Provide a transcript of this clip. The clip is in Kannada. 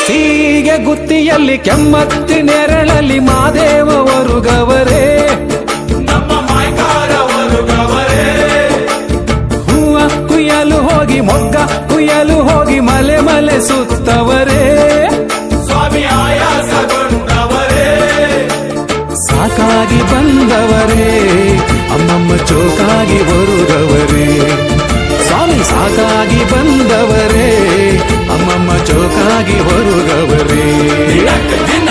ಸೀಗೆ ಗುತ್ತಿಯಲ್ಲಿ ಕೆಮ್ಮತ್ತಿ ನೆರಳಲ್ಲಿ ಮಾದೇವ ವರುಗವರೇ ನಮ್ಮ ಮಾಯ್ಕಾರ ವರುಗವರೇ ಹೂವ ಕುಯ್ಯಲು ಹೋಗಿ ಮೊಗ್ಗ ಕುಯ್ಯಲು ಹೋಗಿ ಮಲೆ ಮಲೆ ಸುತ್ತವರೇ ಸ್ವಾಮಿ ಆಯಾಸಗೊಂಡವರೇ ಸಾಕಾಗಿ ಬಂದವರೇ ಅಮ್ಮಮ್ಮ ಚೋಕಾಗಿ ವರುಗವರೇ ಸ್ವಾಮಿ ಸಾಕಾಗಿ ಬಂದವರೇ ಅಮ್ಮಮ್ಮ ಚೋಕಾಗಿ ವರುಗವರೇ ದಿನ